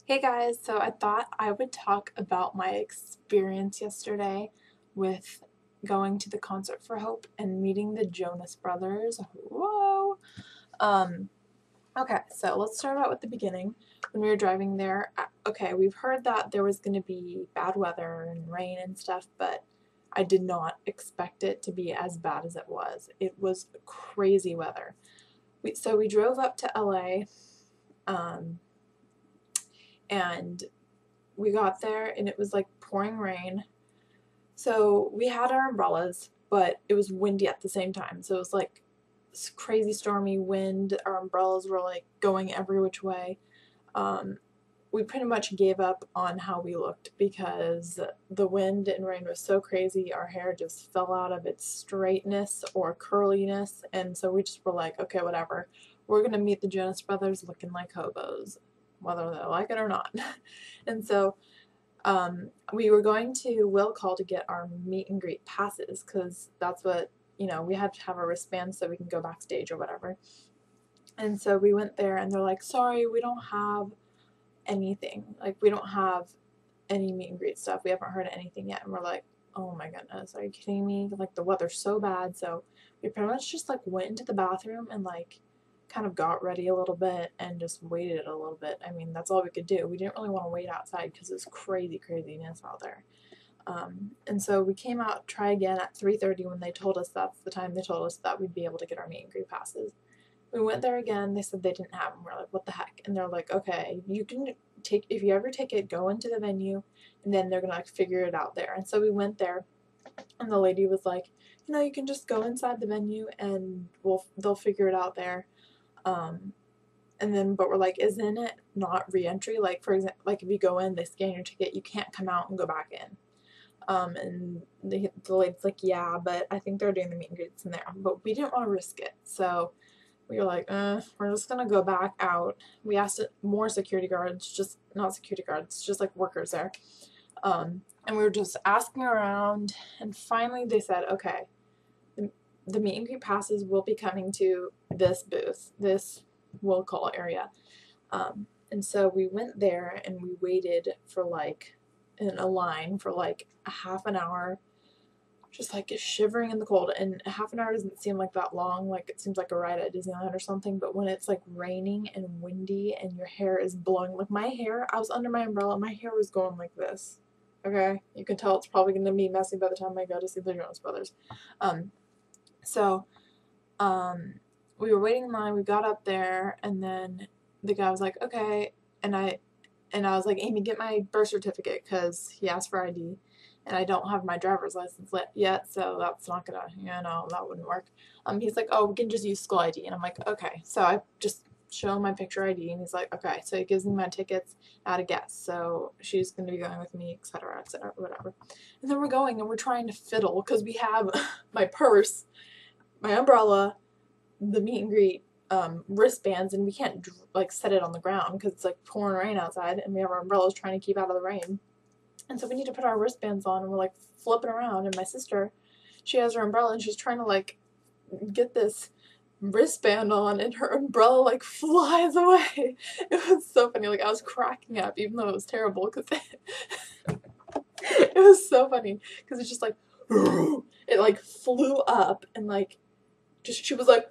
Hey guys, so I thought I would talk about my experience yesterday with going to the Concert for Hope and meeting the Jonas Brothers. Whoa! Um, okay, so let's start out with the beginning. When we were driving there, okay, we've heard that there was going to be bad weather and rain and stuff, but I did not expect it to be as bad as it was. It was crazy weather. So we drove up to LA. Um, and we got there and it was like pouring rain. So we had our umbrellas, but it was windy at the same time. So it was like crazy stormy wind. Our umbrellas were like going every which way. Um, we pretty much gave up on how we looked because the wind and rain was so crazy. Our hair just fell out of its straightness or curliness. And so we just were like, okay, whatever. We're going to meet the Jonas Brothers looking like hobos, whether they like it or not. And so we were going to Will Call to get our meet and greet passes because that's what, we had to have our wristbands so we can go backstage or whatever. And so we went there and they're like, sorry, we don't have anything. Like, we don't have any meet and greet stuff. We haven't heard of anything yet. And we're like, oh my goodness, are you kidding me? Like, the weather's so bad. So we pretty much just like went into the bathroom and like kind of got ready a little bit and just waited a little bit. I mean, that's all we could do. We didn't really want to wait outside because it's craziness out there. And so we came out, try again at 3:30 when they told us that's the time they told us that we'd be able to get our meet and greet passes. We went there again. They said they didn't have them. We're like, what the heck? And they're like, okay, you can take, if you ever take it, go into the venue, and then they're gonna like figure it out there. And so we went there, and the lady was like, you can just go inside the venue, and they'll figure it out there. And then, but we're like, isn't it not re-entry? Like, for example, like if you go in, they scan your ticket, you can't come out and go back in. And the lady's like, yeah, but I think they're doing the meet and greets in there. But we didn't want to risk it, so we were like, we're just gonna go back out. We asked more security guards, just not security guards, just like workers there. And we were just asking around, and finally they said, okay, the meet and greet passes will be coming to this booth, this will call area. And so we went there and we waited for like in a line for like a half an hour, just like shivering in the cold. And a half an hour doesn't seem like that long, like it seems like a ride at Disneyland or something, but when it's like raining and windy and your hair is blowing, like my hair, I was under my umbrella, my hair was going like this. Okay, you can tell it's probably gonna be messy by the time I go to see the Jonas Brothers. So we were waiting in line, we got up there, and then the guy was like, okay, and I was like, Amy, get my birth certificate, because he asked for ID, and I don't have my driver's license yet, so that's not gonna, that wouldn't work. He's like, oh, we can just use school ID, and I'm like, okay, so I just show him my picture ID, and he's like, okay, so he gives me my tickets at a guest, so she's gonna be going with me, etc., whatever. And then we're going, and we're trying to fiddle, because we have my purse, my umbrella, the meet and greet wristbands, and we can't like set it on the ground because it's like pouring rain outside, and we have our umbrellas trying to keep out of the rain. And so we need to put our wristbands on, and we're like flipping around, and my sister, she has her umbrella and she's trying to like get this wristband on, and her umbrella like flies away. It was so funny. Like, I was cracking up even though it was terrible because it was so funny because it's just like it like flew up, and like just she was like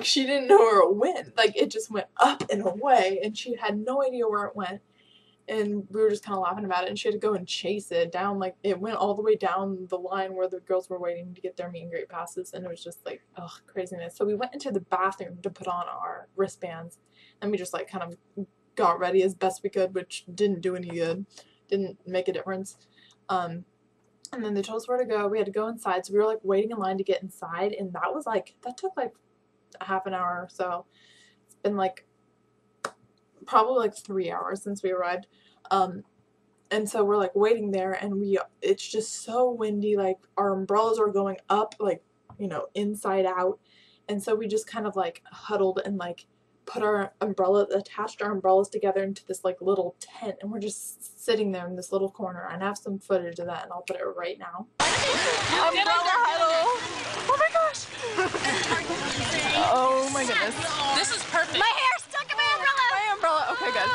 she didn't know where it went. Like, it just went up and away, and she had no idea where it went. And we were just kind of laughing about it, and she had to go and chase it down. Like, it went all the way down the line where the girls were waiting to get their meet and greet passes, and it was just like, ugh, craziness. So we went into the bathroom to put on our wristbands, and we just like kind of got ready as best we could, which didn't do any good, didn't make a difference. And then they told us where to go. We had to go inside, so we were like waiting in line to get inside, and that took like a half an hour or so. It's been like probably like 3 hours since we arrived. And so we're like waiting there, and it's just so windy, like our umbrellas are going up, like, inside out. And so we just kind of like huddled and like attached our umbrellas together into this like little tent, and we're just sitting there in this little corner. And I have some footage of that, and I'll put it right now. Umbrella huddle. Oh my gosh. Oh my goodness. This is perfect. My hair stuck in my umbrella. My umbrella. Okay, good.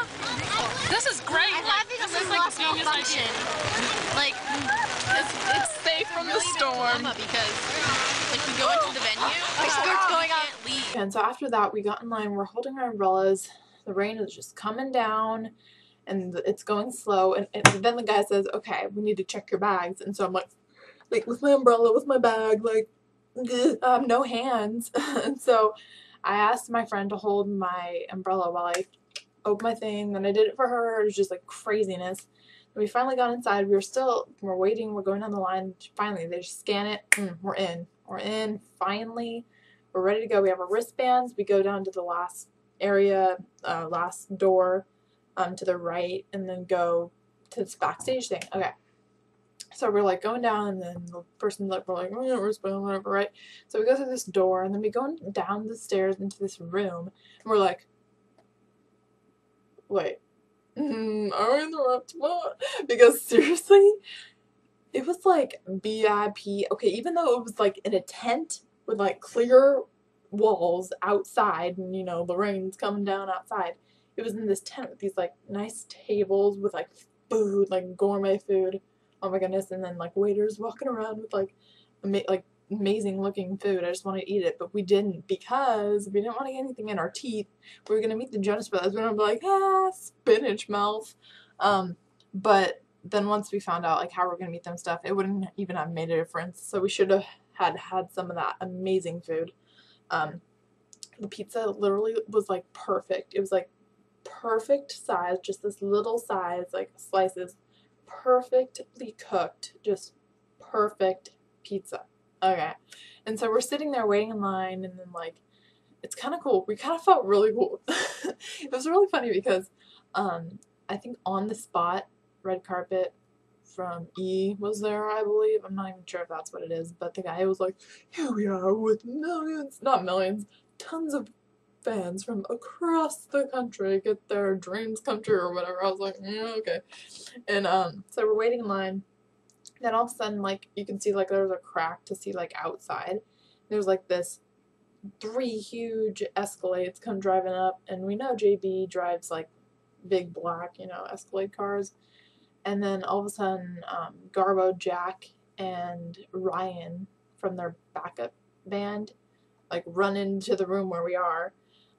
This is great. This is like the genius idea. Like, it's safe from the storm. Because if we go into the venue, what's going on? We can't leave. And so after that, we got in line. We're holding our umbrellas. The rain is just coming down, and it's going slow. And then the guy says, "Okay, we need to check your bags." And so I'm like with my umbrella, with my bag, like, no hands. And so I asked my friend to hold my umbrella while I opened my thing. Then I did it for her. It was just like craziness. We finally got inside. We're waiting. We're going down the line. Finally, they just scan it. We're in. We're in. Finally, we're ready to go. We have our wristbands. We go down to the last area, last door, to the right, and then go to this backstage thing. Okay. So we're like going down, and then the person's like, we're like, oh yeah, wristband, whatever, right? So we go through this door, and then we go down the stairs into this room, and we're like, wait. Are we in the right spot? Because seriously, it was like VIP. Okay, even though it was like in a tent with like clear walls outside, and you know the rain's coming down outside, it was in this tent with these like nice tables with like food, like gourmet food. Oh my goodness! And then like waiters walking around with like amazing looking food. I just wanted to eat it, but we didn't because we didn't want to get anything in our teeth. We were gonna meet the Jonas Brothers. We were gonna be like, spinach mouth. But then once we found out like how we're gonna meet them stuff, it wouldn't even have made a difference. So we should have had some of that amazing food. The pizza literally was like perfect. It was like perfect size, just this little size, like slices, perfectly cooked, just perfect pizza. Okay. And so we're sitting there waiting in line, and then like it's kind of cool. We kind of felt really cool. It was really funny because I think on the spot, red carpet from E was there, I believe. I'm not even sure if that's what it is, but the guy was like, here we are with millions, not millions, tons of fans from across the country get their dreams come true or whatever. I was like, okay. And so we're waiting in line. Then all of a sudden, like, you can see like there's a crack to see like outside. There's like this 3 huge Escalades come driving up, and we know JB drives like big black, Escalade cars. And then all of a sudden, Garbo, Jack, and Ryan from their backup band like run into the room where we are,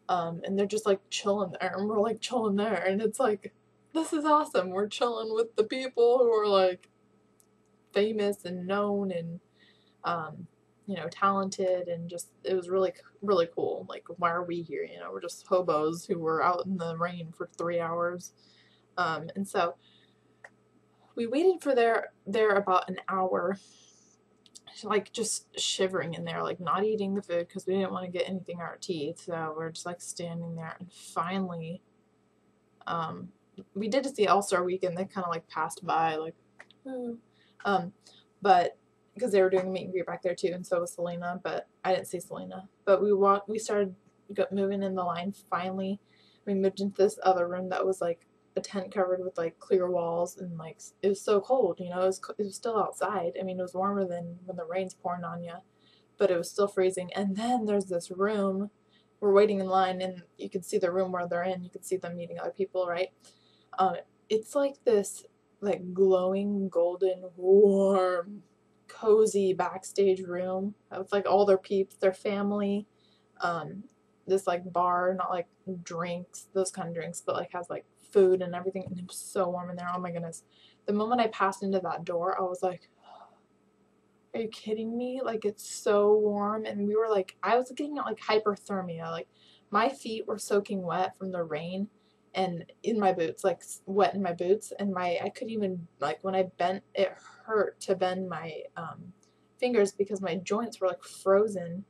and they're just like chilling there, and we're like chilling there, and it's like, this is awesome. We're chilling with the people who are like famous and known and talented, and just it was really really cool. Like, why are we here? We're just hobos who were out in the rain for 3 hours. And so we waited for there about an hour, like just shivering in there, like not eating the food because we didn't want to get anything in our teeth. So we're just like standing there, and finally we did see All-Star Weekend. They kind of like passed by, like, but because they were doing a meet and greet back there too, and so was Selena, but I didn't see Selena. But we started moving in the line. Finally, we moved into this other room that was like a tent covered with like clear walls, and like it was so cold, it was still outside. I mean, it was warmer than when the rain's pouring on you, but it was still freezing. And then there's this room. We're waiting in line, and you can see the room where they're in. You can see them meeting other people, right? It's like this like glowing golden warm cozy backstage room with like all their peeps, their family, this like bar, not like drinks, those kind of drinks, but like has like food and everything, and it was so warm in there. Oh my goodness. The moment I passed into that door, I was like, are you kidding me? Like, it's so warm. And we were like, I was getting like hyperthermia. Like, my feet were soaking wet from the rain, and in my boots, like wet in my boots, and I couldn't even, like, when I bent, it hurt to bend my fingers because my joints were like frozen.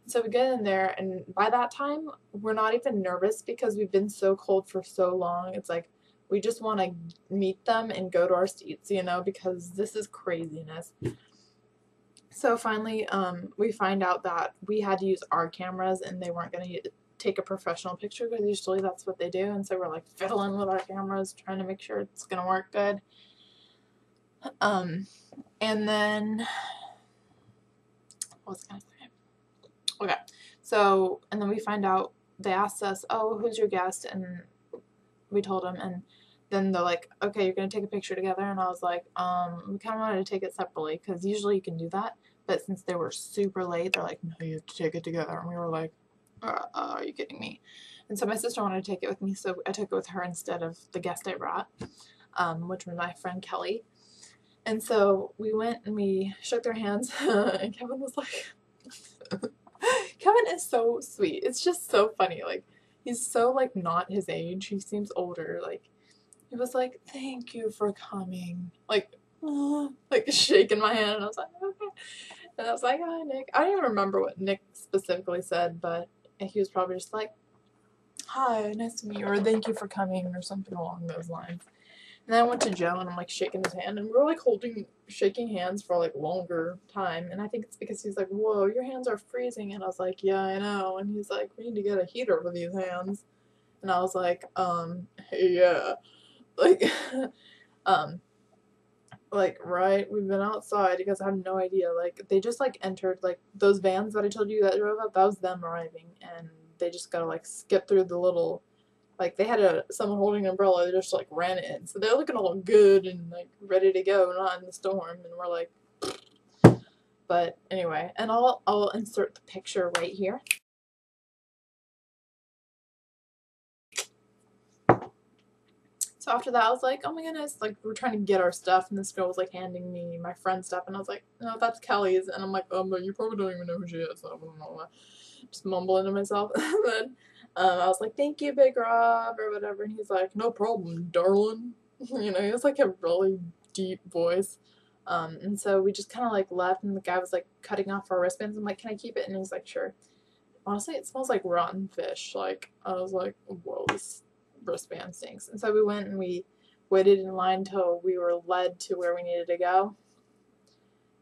So we get in there, and by that time we're not even nervous because we've been so cold for so long. It's like we just want to meet them and go to our seats, because this is craziness. So finally, we find out that we had to use our cameras, and they weren't going to take a professional picture because usually that's what they do. And so we're like fiddling with our cameras, trying to make sure it's going to work good. And then what was I going to say? Okay, so and then we find out, they asked us, oh, who's your guest? And we told them, and then they're like, okay, you're gonna take a picture together, and I was like, we kind of wanted to take it separately because usually you can do that, but since they were super late, they're like, no, you have to take it together, and we were like, are you kidding me? And so my sister wanted to take it with me, so I took it with her instead of the guest I brought, which was my friend Kelly. And so we went and we shook their hands, and Kevin was like, Kevin is so sweet. It's just so funny. Like, he's so, like, not his age. He seems older. Like, he was like, thank you for coming. Like shaking my hand. And I was like, okay. And I was like, hi, Nick. I don't even remember what Nick specifically said, but he was probably just like, hi, nice to meet you, or thank you for coming, or something along those lines. And then I went to Joe, and I'm like shaking his hand, and we were like shaking hands for like longer time. And I think it's because he's like, whoa, your hands are freezing. And I was like, yeah, I know. And he's like, we need to get a heater for these hands. And I was like, yeah. Like, like, right, we've been outside because I have no idea. Like, they just like entered, like, those vans that I told you that drove up, that was them arriving. And they just gotta like skip through the little, like, they had someone holding an umbrella. They just like ran in, so they're looking all good and like ready to go, not in the storm. And we're like, but anyway, and I'll insert the picture right here. So after that, I was like, oh my goodness, like, we're trying to get our stuff, and this girl was like handing me my friend's stuff, and I was like, no, that's Kelly's. And I'm like, but you probably don't even know who she is, so blah, blah, blah. Just mumbling to myself. And then I was like, thank you, Big Rob, or whatever. And he's like, no problem, darling. You know, he has like a really deep voice. And so we just kind of like left, and the guy was like cutting off our wristbands. I'm like, can I keep it? And he's like, sure. Honestly, it smells like rotten fish. Like, I was like, whoa, this wristband stinks. And so we went and we waited in line till we were led to where we needed to go.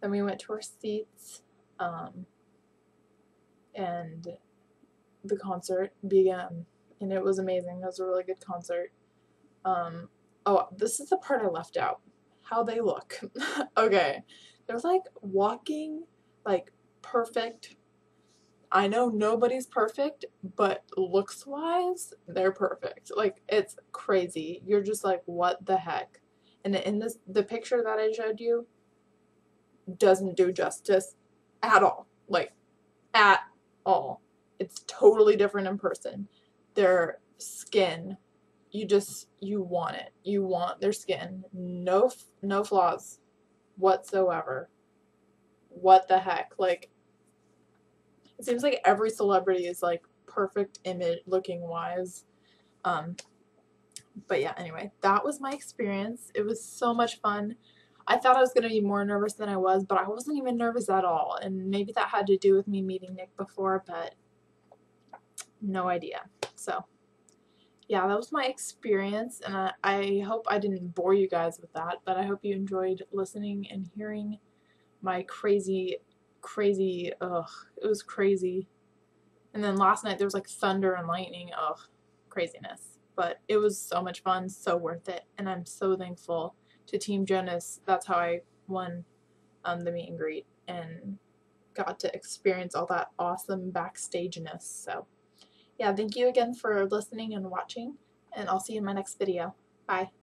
Then we went to our seats, and the concert began, and it was amazing. It was a really good concert. Oh, this is the part I left out. How they look. Okay. They're like walking like perfect. I know nobody's perfect, but looks wise, they're perfect. Like, it's crazy. You're just like, what the heck? And in the picture that I showed you doesn't do justice at all. Like, at all. It's totally different in person. Their skin, you want it. You want their skin. No flaws whatsoever. What the heck? Like, it seems like every celebrity is like perfect image looking wise. But yeah, anyway, that was my experience. It was so much fun. I thought I was going to be more nervous than I was, but I wasn't even nervous at all. And maybe that had to do with me meeting Nick before, but no idea. So yeah, that was my experience, and I hope I didn't bore you guys with that, but I hope you enjoyed listening and hearing my crazy, ugh, it was crazy. And then last night there was like thunder and lightning, ugh, craziness. But it was so much fun, so worth it, and I'm so thankful to Team Jonas. That's how I won the meet and greet and got to experience all that awesome backstageness. So yeah, thank you again for listening and watching, and I'll see you in my next video. Bye.